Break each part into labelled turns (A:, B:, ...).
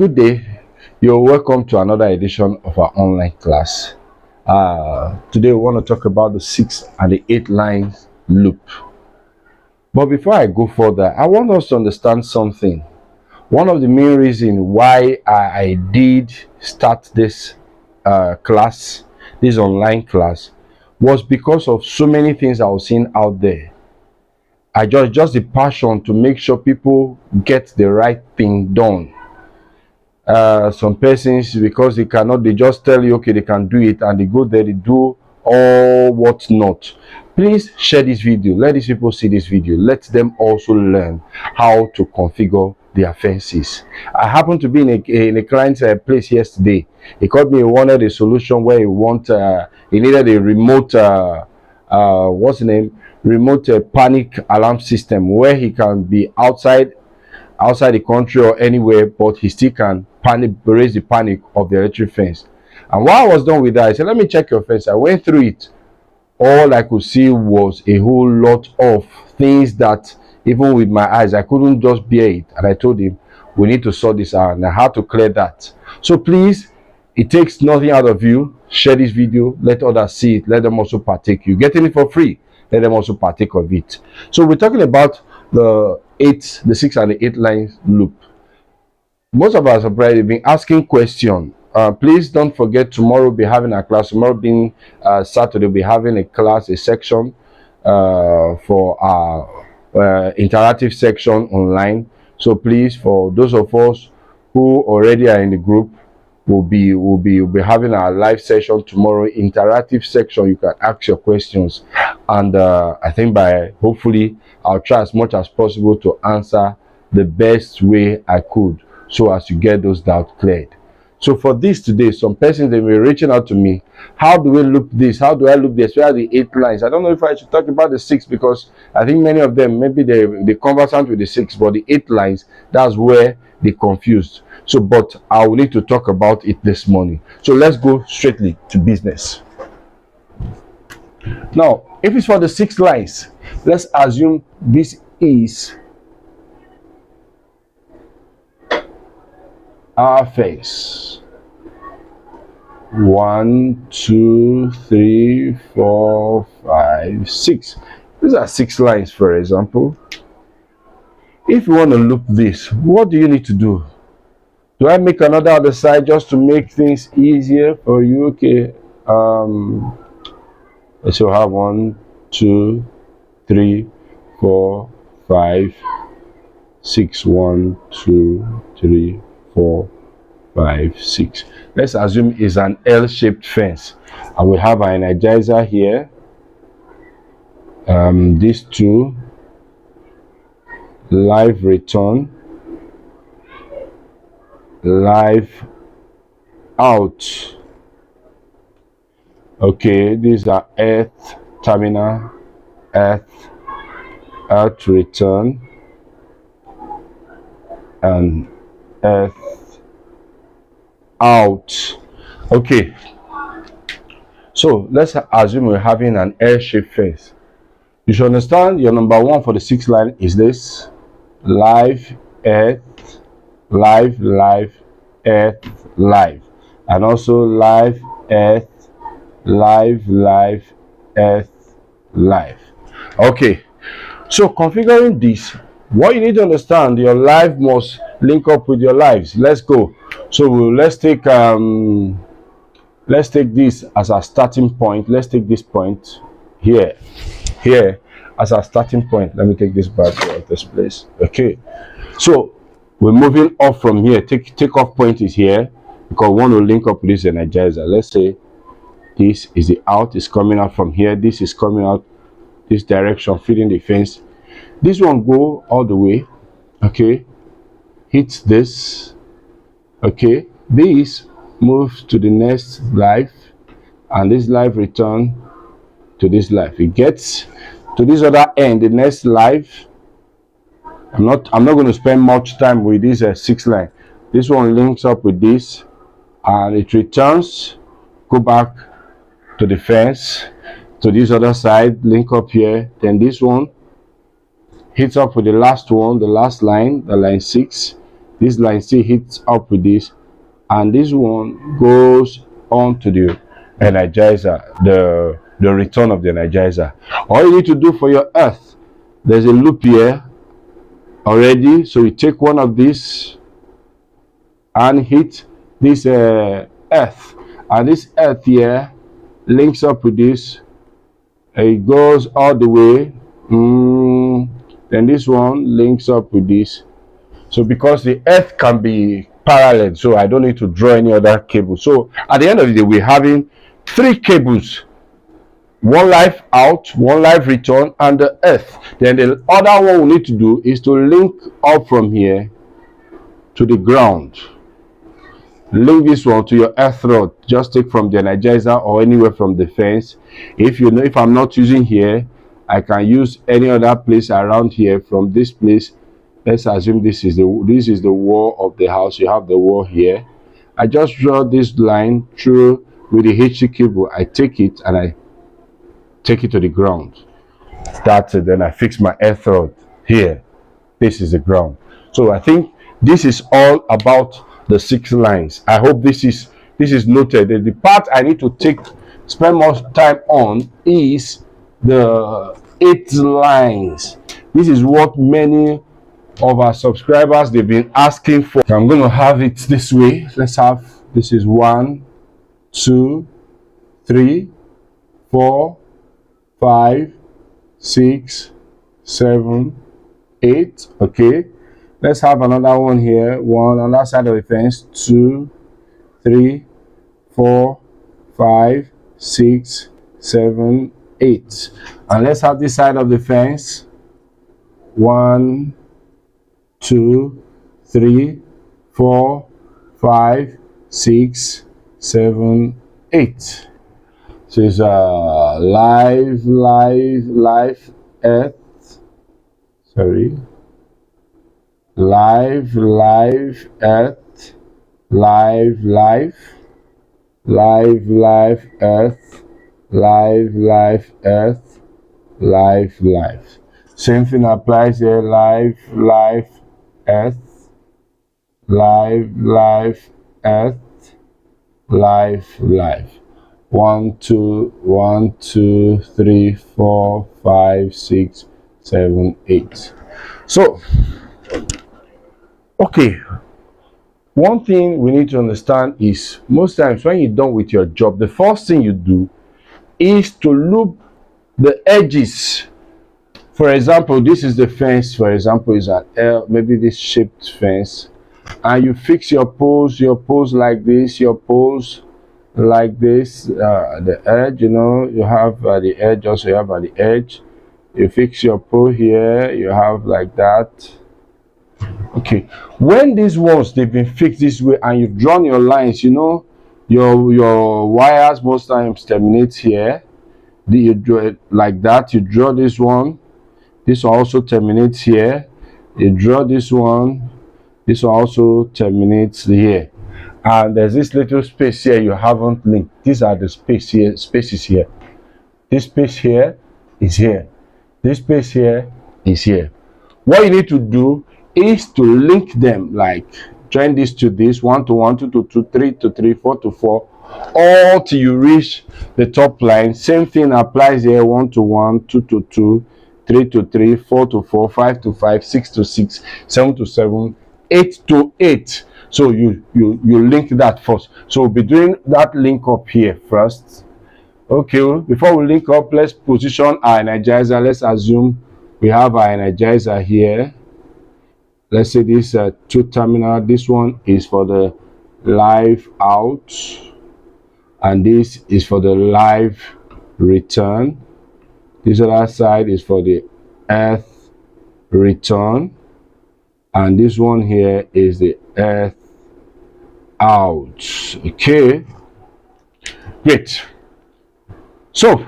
A: Good day. You're welcome to another edition of our online class. Today we want to talk about the 6 and the 8 lines loop. But before I go further, I want us to understand something. One of the main reasons why I did start this class, this online class, was because of so many things I was seeing out there. I just the passion to make sure people get the right thing done. Some persons, because they just tell you okay they can do it, and they go there, they do all what not. Please share this video, let these people see this video, let them also learn how to configure their fences. I happened to be in a client's place yesterday. He called me. He wanted a solution where he needed a remote what's the name, remote panic alarm system, where he can be outside the country or anywhere, but he still can raise the panic of the electric fence. And while I was done with that, I said, let me check your fence. I went through it. All I could see was a whole lot of things that even with my eyes I couldn't just bear it. And I told him, we need to sort this out, and I had to clear that. So please, it takes nothing out of you. Share this video, let others see it, let them also partake. You're getting it for free, let them also partake of it. So we're talking about the 6 and the 8 lines loop. Most of us have already been asking questions. Please don't forget, tomorrow we'll be having a class. Tomorrow being Saturday, we'll be having a section for our interactive section online. So please, for those of us who already are in the group, we'll be having our live session tomorrow, interactive section. You can ask your questions, and I think hopefully I'll try as much as possible to answer the best way I could, so as to get those doubts cleared. So for this today, some persons, they were reaching out to me. How do we loop this? How do I loop this? Where are the 8 lines? I don't know if I should talk about the 6, because I think many of them, maybe they conversant with the 6, but the 8 lines, that's where they confused. So, but I will need to talk about it this morning. So let's go straightly to business. Now, if it's for the 6 lines, let's assume this is our face. 1, 2, 3, 4, 5, 6. These are 6 lines, for example. If you want to loop this, what do you need to do? Do I make another other side just to make things easier for you? Okay. Let's have 1, 2, 3, 4, 5, 6. 1, 2, 3, 4, 5, 6. Let's assume it's an L-shaped fence, and we have an energizer here. These 2, live return, live out. Okay, these are earth terminal, earth return, and earth out. Okay, so let's assume we're having an L-shaped fence. You should understand your number 1 for the 6 line is this: live earth, live earth, live, and also live earth, live earth, live. Okay, so configuring this, what you need to understand, your live must link up with your lives. Let's go. So let's take this as our starting point. Let's take this point here as our starting point. Let me take this back to this place. Okay, so we're moving off from here. Take off point is here, because we want to link up with this energizer. Let's say this is the out, is coming out from here. This is coming out this direction, feeding the fence. This one go all the way. Okay, hits this. Okay, this moves to the next live, and this live return to this live. It gets to this other end, the next live. I'm not going to spend much time with this 6 line. This one links up with this, and it returns, go back to the fence, to this other side, link up here. Then this one hits up with the last one, the last line, the line 6, this line still hits up with this, and this one goes on to the energizer, the return of the energizer. All you need to do for your earth, there's a loop here already, so you take one of these and hit this earth, and this earth here links up with this. It goes all the way, then this one links up with this. So because the earth can be parallel, so I don't need to draw any other cable. So at the end of the day, we're having 3 cables, one live out, one live return, and the earth. Then the other one we need to do is to link up from here to the ground. Link this one to your earth rod. Just take from the energizer or anywhere from the fence. If you know, if I'm not using here, I can use any other place around here. From this place, let's assume this is the wall of the house. You have the wall here. I just draw this line through with the HC cable. I take it and I take it to the ground. That's it. Then I fix my earth rod here. This is the ground. So I think this is all about the 6 lines. I hope this is noted. The part I need to spend more time on is the 8 lines. This is what many of our subscribers, they've been asking for. I'm going to have it this way. Let's have, this is 1, 2, 3, 4, 5, 6, 7, 8. Okay, let's have another one here. One on that side of the fence. 2, 3, 4, 5, 6, 7, 8. And let's have this side of the fence. 1, 2, 3, 4, 5, 6, 7, 8. So it's live earth. Sorry. Live earth. Live earth. Live earth. Live. Same thing applies here. Live earth. Live earth. Live. 1, 2, 3, 4, 5, 6, 7, 8. So, okay, one thing we need to understand is most times when you're done with your job, the first thing you do is to loop the edges. For example, this is the fence. For example, is an L, maybe this shaped fence, and you fix your poles like this, your poles like this, the edge, you have the edge, also you have at the edge. You fix your pole here, you have like that. Okay, when these ones, they've been fixed this way and you've drawn your lines, your wires most times terminate here. You draw it like that. You draw this one also terminates here. You draw this one also terminates here. And there's this little space here you haven't linked. These are the spaces here. This space here is here. This space here is here. What you need to do is to link them, like join this to this, 1 to 1, 2 to 2, 3 to 3, 4 to 4, all till you reach the top line. Same thing applies here. 1 to 1, 2 to 2, 3 to 3, 4 to 4, 5 to 5, 6 to 6, 7 to 7, 8 to 8. So you link that first. So we'll be doing that link up here first. Okay, before we link up, let's position our energizer. Let's assume we have our energizer here. Let's say this 2 terminal. This one is for the live out, and this is for the live return. This other side is for the earth return, and this one here is the earth out. Okay, great. So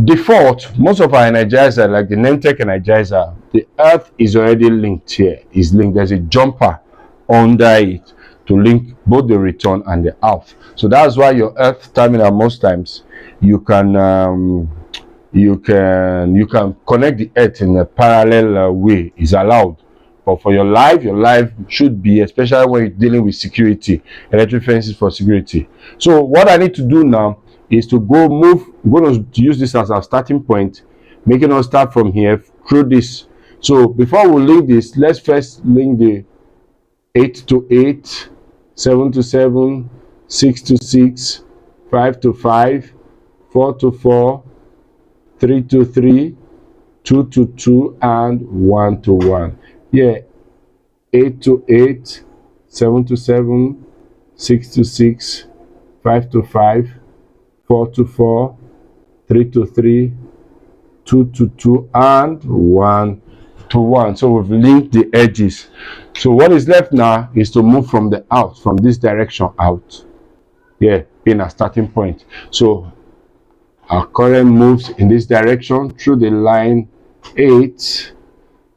A: default, most of our energizer, like the Nemtech energizer, the earth is already linked here. Is linked. There's a jumper under it to link both the return and the out. So that's why your earth terminal, most times you can connect the earth in a parallel way. Is allowed But for your life should be, especially when you're dealing with security, electric fences for security. So what I need to do now is to move. I'm going to use this as our starting point, making us start from here through this. So before we link this, let's first link the 8 to 8, 7 to 7, 6 to 6, 5 to 5, 4 to 4, 3 to 3, 2 to 2, and 1 to 1. Yeah, 8 to 8, 7 to 7, 6 to 6, 5 to 5, 4 to 4, 3 to 3, 2 to 2, and 1 to 1. So we've linked the edges. So what is left now is to move from this direction out. Yeah, in a starting point. So our current moves in this direction through the line 8.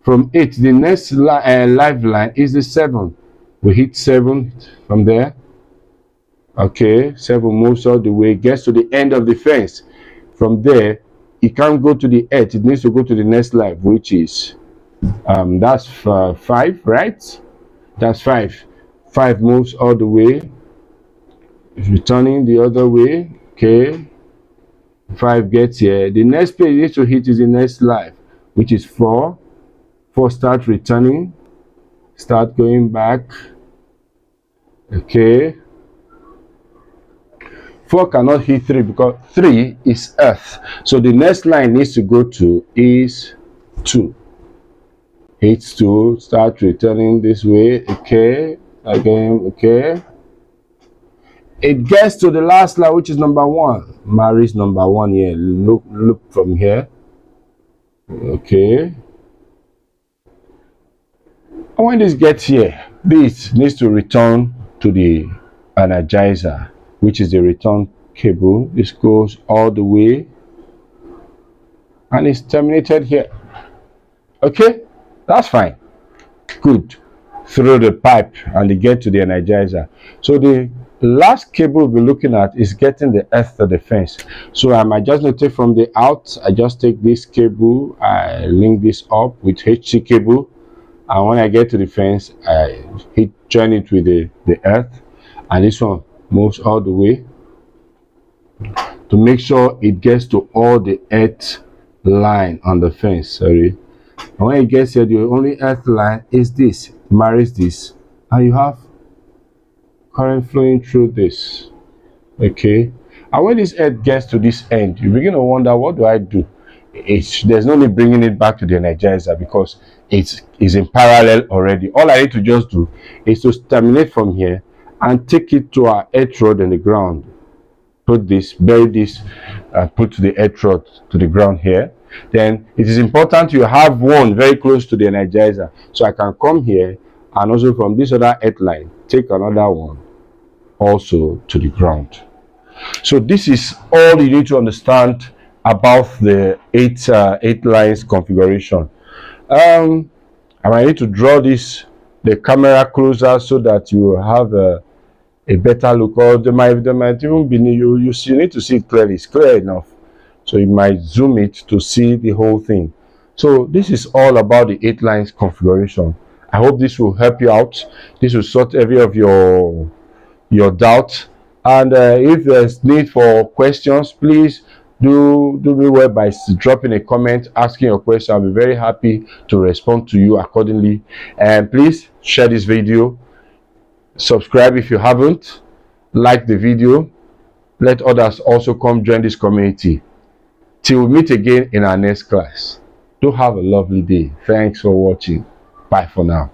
A: From 8, the next live line is the 7. We hit 7 from there. Okay, 7 moves all the way, gets to the end of the fence. From there, it can't go to the 8. It needs to go to the next live, which is that's 5, right? That's 5. 5 moves all the way. It's returning the other way. Okay. 5 gets here. The next page it needs to hit is the next live, which is 4. 4 start returning. Start going back. Okay. 4 cannot hit 3 because 3 is Earth. So the next line needs to go to is 2. Hits 2. Start returning this way. Okay. Again. Okay. It gets to the last line, which is number 1. Marries number 1 here. Look from here. Okay. And when this gets here, this needs to return to the energizer, which is the return cable. This goes all the way and it's terminated here. Okay, that's fine. Good. Through the pipe and they get to the energizer. So the last cable we'll be looking at is getting the earth to the fence. So I might just take from the out. I just take this cable, I link this up with HC cable, and when I get to the fence, I join it with the earth, and this one moves all the way to make sure it gets to all the earth line on the fence. Sorry. And when it gets here, the only earth line is this. Marries this, and you have current flowing through this. Okay. And when this earth gets to this end, you begin to wonder, what do I do? There's no need bringing it back to the energizer because it's in parallel already. All I need to just do is to terminate from here and take it to our earth rod in the ground. Put this, bury this, and put the earth rod to the ground here. Then it is important you have one very close to the energizer, so I can come here and also from this other earth line take another one also to the ground. So this is all you need to understand about the 8 lines configuration. I might need to draw the camera closer so that you have a better look, or there might even be you need to see it clearly. It's clear enough, so you might zoom it to see the whole thing. So this is all about the 8 lines configuration. I hope this will help you out. This will sort every of your doubt, and if there's need for questions, please do me well by dropping a comment, asking your question. I'll be very happy to respond to you accordingly. And please share this video, subscribe if you haven't, like the video, let others also come join this community. Till we meet again in our next class, do have a lovely day. Thanks for watching. Bye for now.